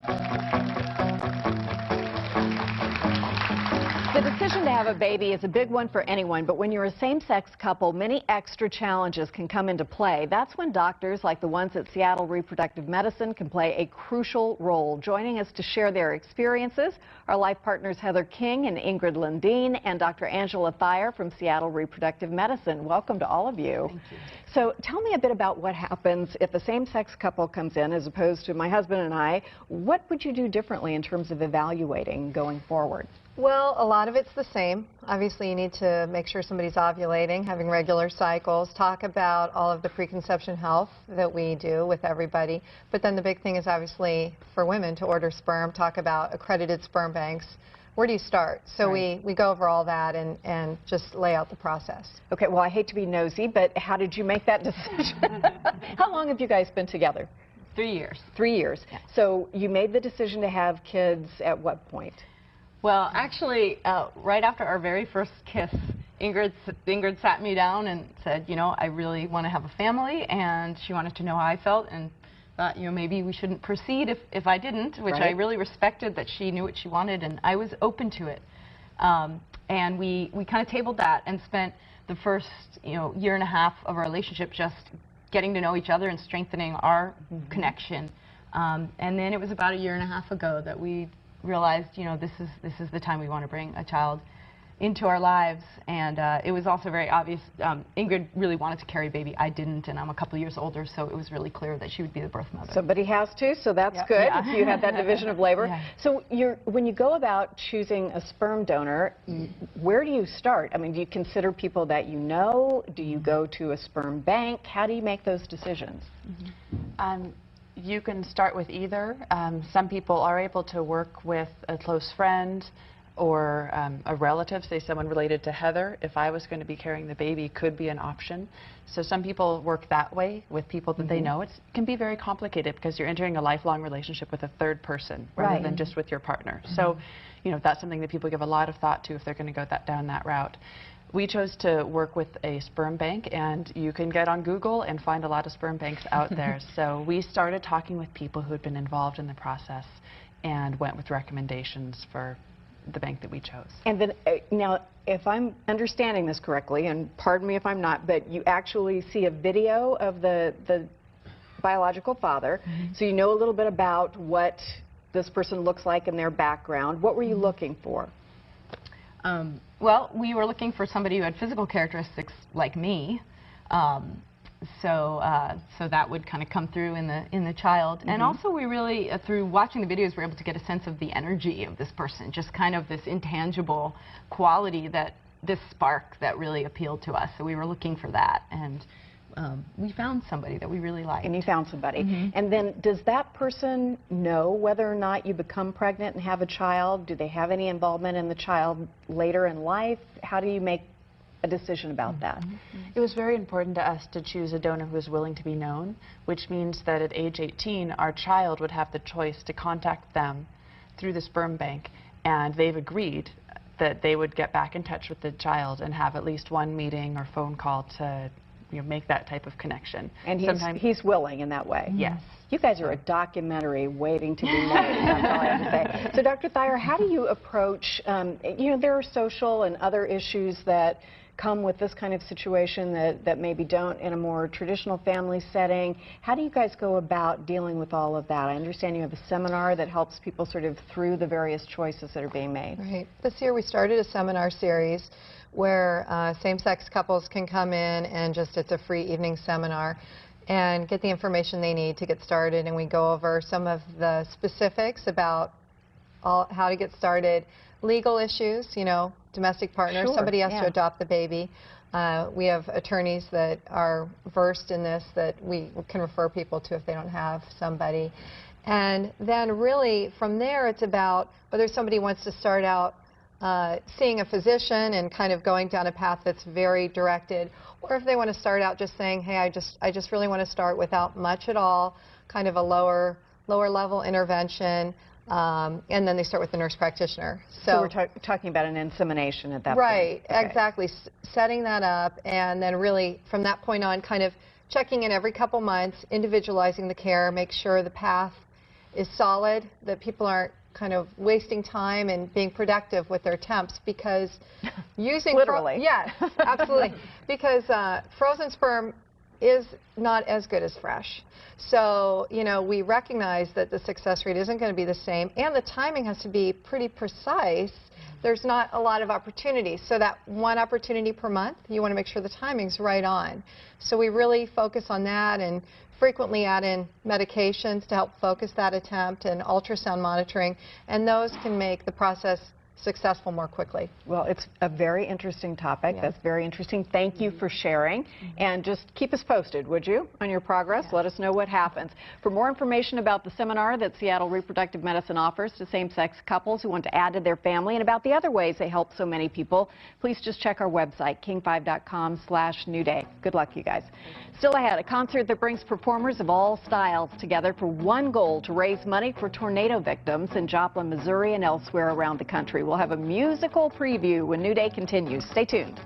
The decision to have a baby is a big one for anyone, but when you're a same-sex couple, many extra challenges can come into play. That's when doctors like the ones at Seattle Reproductive Medicine can play a crucial role. Joining us to share their experiences are life partners Heather King and Ingrid Lundeen and Dr. Angela Thayer from Seattle Reproductive Medicine. Welcome to all of you. Thank you. So tell me a bit about what happens if a same-sex couple comes in as opposed to my husband and I. What would you do differently in terms of evaluating going forward? Well, a lot of it's the same. Obviously, you need to make sure somebody's ovulating, having regular cycles, talk about all of the preconception health that we do with everybody. But then the big thing is obviously for women to order sperm, talk about accredited sperm banks. Where do you start? So right. we go over all that and just lay out the process. Okay, well, I hate to be nosy, but how did you make that decision? How long have you guys been together? 3 years. 3 years. Yeah. So you made the decision to have kids at what point? Well, actually, right after our very first kiss, Ingrid sat me down and said, you know, I really want to have a family, and she wanted to know how I felt, and thought, you know, maybe we shouldn't proceed if I didn't, which right. I really respected that she knew what she wanted, and I was open to it. And we kind of tabled that and spent the first, you know, year and a half of our relationship just getting to know each other and strengthening our connection. And then it was about a year and a half ago that we realized, you know, this is the time we want to bring a child into our lives, and it was also very obvious. Ingrid really wanted to carry a baby. I didn't, and I'm a couple years older, so it was really clear that she would be the birth mother. Somebody has to, so that's Yep. good Yeah. if you had that division of labor. Yeah. So when you go about choosing a sperm donor, where do you start? I mean, do you consider people that you know? Do you go to a sperm bank? How do you make those decisions? You can start with either. Some people are able to work with a close friend or a relative, say someone related to Heather. If I was going to be carrying the baby, could be an option. So some people work that way with people that they know. It can be very complicated because you're entering a lifelong relationship with a third person rather than just with your partner. So, you know, that's something that people give a lot of thought to if they're going to go down that route. We chose to work with a sperm bank, and you can get on Google and find a lot of sperm banks out there. So we started talking with people who had been involved in the process and went with recommendations for the bank that we chose. And then, now, if I'm understanding this correctly, and pardon me if I'm not, but you actually see a video of the biological father, so you know a little bit about what this person looks like in their background. What were you looking for? Well, we were looking for somebody who had physical characteristics like me, so that would kind of come through in the child. And also, we really, through watching the videos, were able to get a sense of the energy of this person, just kind of this intangible quality, that this spark that really appealed to us. So we were looking for that, and we found somebody that we really liked. And you found somebody. And then does that person know whether or not you become pregnant and have a child? Do they have any involvement in the child later in life? How do you make a decision about that? It was very important to us to choose a donor who was willing to be known, which means that at age 18, our child would have the choice to contact them through the sperm bank, and they've agreed that they would get back in touch with the child and have at least one meeting or phone call to, you know, make that type of connection. And he's willing in that way? Yes. You guys are a documentary waiting to be made, that's all I have to say. So Dr. Thayer, how do you approach, you know, there are social and other issues that come with this kind of situation that maybe don't in a more traditional family setting. How do you guys go about dealing with all of that? I understand you have a seminar that helps people sort of through the various choices that are being made. Right. This year we started a seminar series where same-sex couples can come in and it's a free evening seminar and get the information they need to get started, and we go over some of the specifics about how to get started, legal issues, you know, domestic partners, Sure, somebody has yeah. to adopt the baby. We have attorneys that are versed in this that we can refer people to if they don't have somebody. And then really from there it's about whether somebody wants to start out seeing a physician and kind of going down a path that's very directed, or if they want to start out just saying, hey, I just really want to start without much at all, kind of a lower level intervention, and then they start with the nurse practitioner. So we're talking about an insemination at that point. Right, Okay. exactly. Setting that up, and then really from that point on kind of checking in every couple months, individualizing the care, make sure the path is solid, that people aren't kind of wasting time and being productive with their temps, because using literally. Yes, absolutely. Because frozen sperm is not as good as fresh. So, you know, we recognize that the success rate isn't going to be the same, and the timing has to be pretty precise. There's not a lot of opportunities. So that one opportunity per month, you want to make sure the timing's right on. So we really focus on that and frequently add in medications to help focus that attempt and ultrasound monitoring, and those can make the process successful more quickly. Well, it's a very interesting topic. Yeah. That's very interesting. Thank you for sharing. And just keep us posted, would you, on your progress? Yes. Let us know what happens. For more information about the seminar that Seattle Reproductive Medicine offers to same-sex couples who want to add to their family, and about the other ways they help so many people, please just check our website, king5.com/new day. Good luck, you guys. Still ahead, a concert that brings performers of all styles together for one goal: to raise money for tornado victims in Joplin, Missouri, and elsewhere around the country. We'll have a musical preview when New Day continues. Stay tuned.